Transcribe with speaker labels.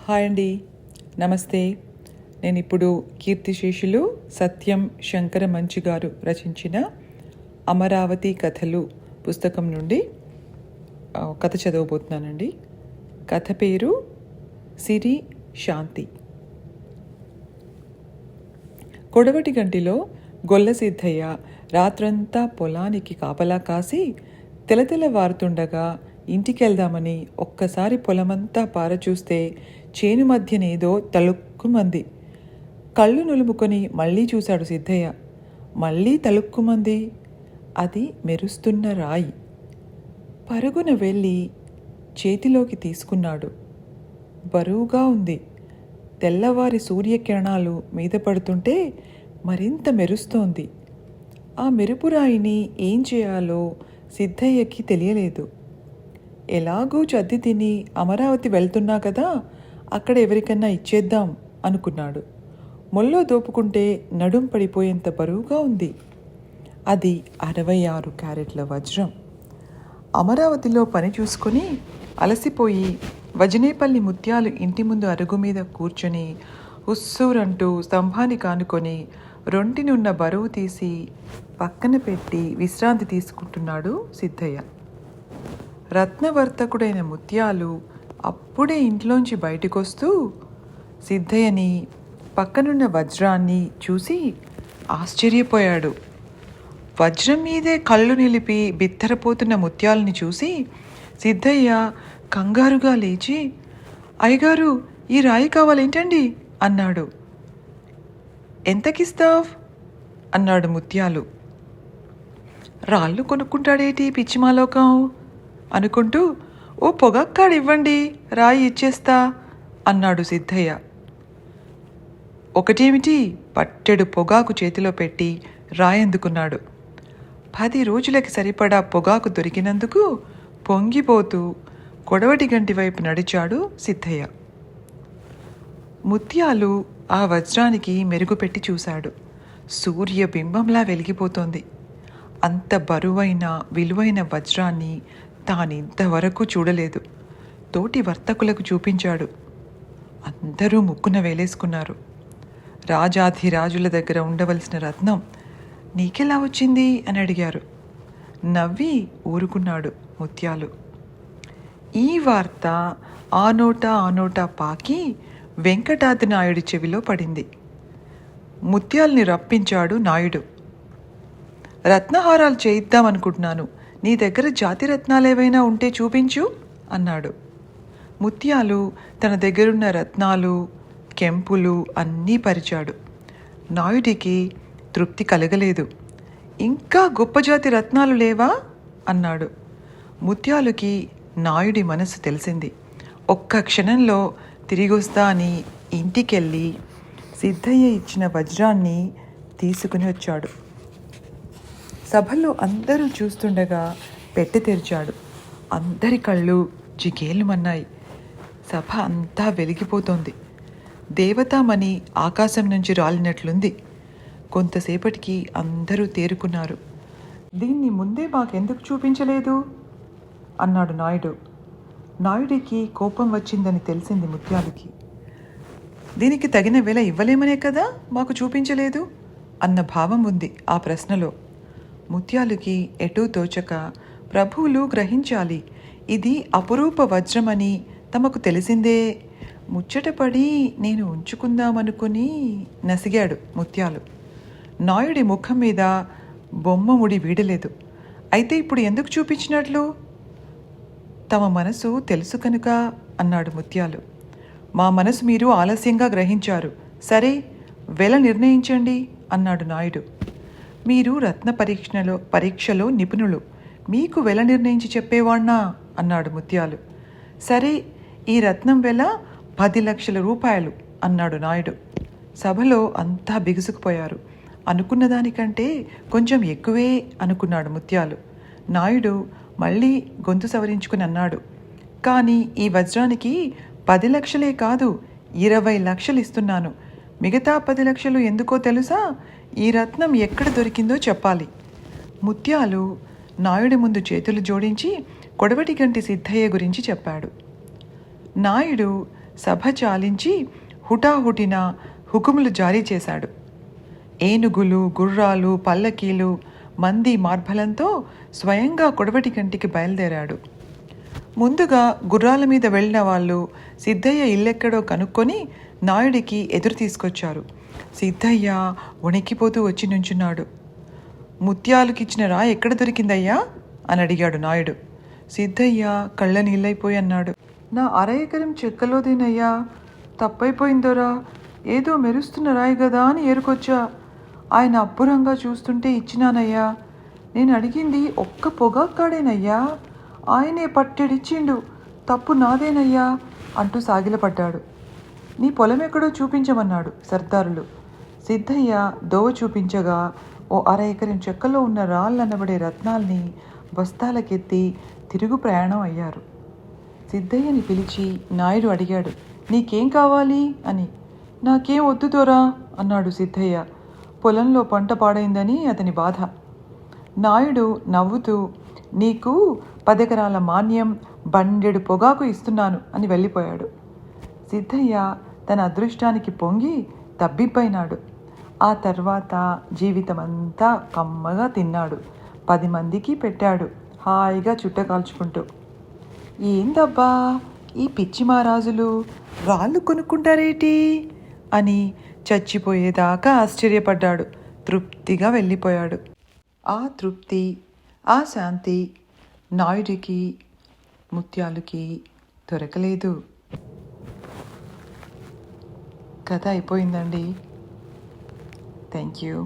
Speaker 1: Hi అండి, నమస్తే. నేను ఇప్పుడు కీర్తిశేషులు సత్యం శంకర మంచి గారు రచించిన అమరావతి కథలు పుస్తకం నుండి కథ చదవబోతున్నానండి. కథ పేరు సిరి శాంతి. కొడవటి గంటిలో గొల్ల సిద్ధయ్య రాత్రంతా పొలానికి కాపలా కాసి తెలతెలవారుతుండగా ఇంటికెళ్దామని ఒక్కసారి పొలమంతా పారచూస్తే చేను మధ్యనేదో తలుక్కుమంది. కళ్ళు నులుముకొని మళ్ళీ చూశాడు సిద్ధయ్య. మళ్ళీ తలుక్కుమంది. అది మెరుస్తున్న రాయి. పరుగున వెళ్ళి చేతిలోకి తీసుకున్నాడు. బరువుగా ఉంది. తెల్లవారి సూర్యకిరణాలు మీద పడుతుంటే మరింత మెరుస్తోంది. ఆ మెరుపురాయిని ఏం చేయాలో సిద్ధయ్యకి తెలియలేదు. ఎలాగూ చద్ది తిని అమరావతి వెళ్తున్నా కదా, అక్కడ ఎవరికన్నా ఇచ్చేద్దాం అనుకున్నాడు. మొల్లో దోపుకుంటే నడుం పడిపోయేంత బరువుగా ఉంది. అది 66 క్యారెట్ల వజ్రం. అమరావతిలో పని చూసుకొని అలసిపోయి వజనేపల్లి ముత్యాలు ఇంటి ముందు అరుగు మీద కూర్చొని ఉస్సూరంటూ స్తంభాన్ని కానుకొని రొంటినున్న బరువు తీసి పక్కన పెట్టి విశ్రాంతి తీసుకుంటున్నాడు సిద్ధయ్య. రత్నవర్తకుడైన ముత్యాలు అప్పుడే ఇంట్లోంచి బయటకొస్తూ సిద్ధయ్యని, పక్కనున్న వజ్రాన్ని చూసి ఆశ్చర్యపోయాడు. వజ్రం మీదే కళ్ళు నిలిపి బిత్తరపోతున్న ముత్యాలని చూసి సిద్ధయ్య కంగారుగా లేచి, అయ్యగారు, ఈ రాయి కావాలేంటండి అన్నాడు. ఎంతకిస్తావ్ అన్నాడు ముత్యాలు. రాళ్ళు కొనుక్కుంటాడేటి పిచ్చిమాలోకం అనుకుంటూ, ఓ పొగక్కాడివ్వండి, రాయి ఇచ్చేస్తా అన్నాడు సిద్ధయ్య. ఒకటేమిటి, పట్టెడు పొగాకు చేతిలో పెట్టి రాయందుకున్నాడు. 10 రోజులకి సరిపడా పొగాకు దొరికినందుకు పొంగిపోతూ కొడవటి గంటి వైపు నడిచాడు సిద్ధయ్య. ముత్యాలు ఆ వజ్రానికి మెరుగుపెట్టి చూశాడు. సూర్యబింబంలా వెలిగిపోతోంది. అంత బరువైన విలువైన వజ్రాన్ని తానింతవరకు చూడలేదు. తోటి వర్తకులకు చూపించాడు. అందరూ ముక్కున వేలేసుకున్నారు. రాజాధిరాజుల దగ్గర ఉండవలసిన రత్నం నీకెలా వచ్చింది అని అడిగారు. నవ్వి ఊరుకున్నాడు ముత్యాలు. ఈ వార్త ఆ నోటా పాకి వెంకటాద్రి నాయుడి చెవిలో పడింది. ముత్యాల్ని రప్పించాడు నాయుడు. రత్నహారాలు చేయిద్దామనుకుంటున్నాను, నీ దగ్గర జాతి రత్నాలేవైనా ఉంటే చూపించు అన్నాడు. ముత్యాలు తన దగ్గరున్న రత్నాలు, కెంపులు అన్నీ పరిచాడు. నాయుడికి తృప్తి కలగలేదు. ఇంకా గొప్ప జాతి రత్నాలు లేవా అన్నాడు. ముత్యాలుకి నాయుడి మనసు తెలిసింది. ఒక్క క్షణంలో తిరిగొస్తా అని ఇంటికెళ్ళి సిద్ధయ్య ఇచ్చిన వజ్రాన్ని తీసుకుని వచ్చాడు. సభలో అందరూ చూస్తుండగా పెట్టె తెరిచాడు. అందరి కళ్ళు జిగేలుమన్నాయి. సభ అంతా వెలిగిపోతోంది. దేవతామణి ఆకాశం నుంచి రాలినట్లుంది. కొంతసేపటికి అందరూ తేరుకున్నారు. దీన్ని ముందే మాకెందుకు చూపించలేదు అన్నాడు నాయుడు. నాయుడికి కోపం వచ్చిందని తెలిసింది ముత్యాలకి. దీనికి తగిన వెల ఇవ్వలేమనే కదా మాకు చూపించలేదు అన్న భావం ఉంది ఆ ప్రశ్నలో. ముత్యాలుకి ఎటూ తోచక, ప్రభువులు గ్రహించాలి, ఇది అపురూప వజ్రమని తమకు తెలిసిందే, ముచ్చటపడి నేను ఉంచుకుందామనుకుని నసిగాడు ముత్యాలు. నాయుడి ముఖం మీద బొమ్మ ముడి వీడలేదు. అయితే ఇప్పుడు ఎందుకు చూపించినట్లు? తమ మనసు తెలుసు కనుక అన్నాడు ముత్యాలు. మా మనసు మీరు ఆలస్యంగా గ్రహించారు. సరే, వెల నిర్ణయించండి అన్నాడు నాయుడు. మీరు రత్న పరీక్షలో నిపుణులు, మీకు వెల నిర్ణయించి చెప్పేవాణ్ణా అన్నాడు ముత్యాలు. సరే, ఈ రత్నం వెల 10 లక్షల రూపాయలు అన్నాడు నాయుడు. సభలో అంతా బిగుసుకుపోయారు. అనుకున్న దానికంటే కొంచెం ఎక్కువే అనుకున్నాడు ముత్యాలు. నాయుడు మళ్ళీ గొంతు సవరించుకుని అన్నాడు, కానీ ఈ వజ్రానికి 10 లక్షలే కాదు, 20 లక్షలు ఇస్తున్నాను. మిగతా 10 లక్షలు ఎందుకో తెలుసా? ఈ రత్నం ఎక్కడ దొరికిందో చెప్పాలి. ముత్యాలు నాయుడి ముందు చేతులు జోడించి కొడవటి గంటి సిద్ధయ్య గురించి చెప్పాడు. నాయుడు సభ చాలించి హుటాహుటిన హుకుములు జారీ చేశాడు. ఏనుగులు, గుర్రాలు, పల్లకీలు, మంది మార్బలంతో స్వయంగా కొడవటి గంటికి బయలుదేరాడు. ముందుగా గుర్రాల మీద వెళ్ళిన వాళ్ళు సిద్ధయ్య ఇల్లెక్కడో కనుక్కొని నాయుడికి ఎదురు తీసుకొచ్చారు. సిద్ధయ్య వణికిపోతూ వచ్చి నుంచున్నాడు. ముత్యాలుకిచ్చిన రాయి ఎక్కడ దొరికిందయ్యా అని అడిగాడు నాయుడు. సిద్ధయ్య కళ్ళ నీళ్ళైపోయి అన్నాడు, నా 1/2 ఎకరం చెక్కలోదేనయ్యా, తప్పైపోయిందోరా, ఏదో మెరుస్తున్న రాయి గదా అని ఏరుకొచ్చా. ఆయన అబ్బురంగా చూస్తుంటే ఇచ్చినానయ్యా. నేను అడిగింది ఒక్క పొగాక్కాడేనయ్యా, ఆయనే పట్టెడిచ్చిండు, తప్పు నాదేనయ్యా అంటూ సాగిలపడ్డాడు. నీ పొలం ఎక్కడో చూపించమన్నాడు సర్దారులు. సిద్ధయ్య దోవ చూపించగా ఓ 1/2 ఎకరం చెక్కలో ఉన్న రాళ్ళనబడే రత్నాల్ని బస్తాలకెత్తి తిరుగు ప్రయాణం అయ్యారు. సిద్ధయ్యని పిలిచి నాయుడు అడిగాడు, నీకేం కావాలి అని. నాకేం వద్దు దొరా అన్నాడు సిద్ధయ్య. పొలంలో పంట పాడైందని అతని బాధ. నాయుడు నవ్వుతూ, నీకు 10 ఎకరాల మాన్యం, బండెడు పొగాకు ఇస్తున్నాను అని వెళ్ళిపోయాడు. సిద్ధయ్య తన అదృష్టానికి పొంగి తబ్బిబ్బైనాడు. ఆ తర్వాత జీవితమంతా కమ్మగా తిన్నాడు. 10 మందికి పెట్టాడు, హాయిగా చుట్ట కాల్చుకుంటూ. ఏందబ్బా ఈ పిచ్చి మహారాజులు రాళ్ళు కొనుక్కుంటారేటి అని చచ్చిపోయేదాకా ఆశ్చర్యపడ్డాడు. తృప్తిగా వెళ్ళిపోయాడు. ఆ తృప్తి, ఆ శాంతి నాయుడికి, ముత్యాలుకి దొరకలేదు. కథ అయిపోయిందండి. Thank you.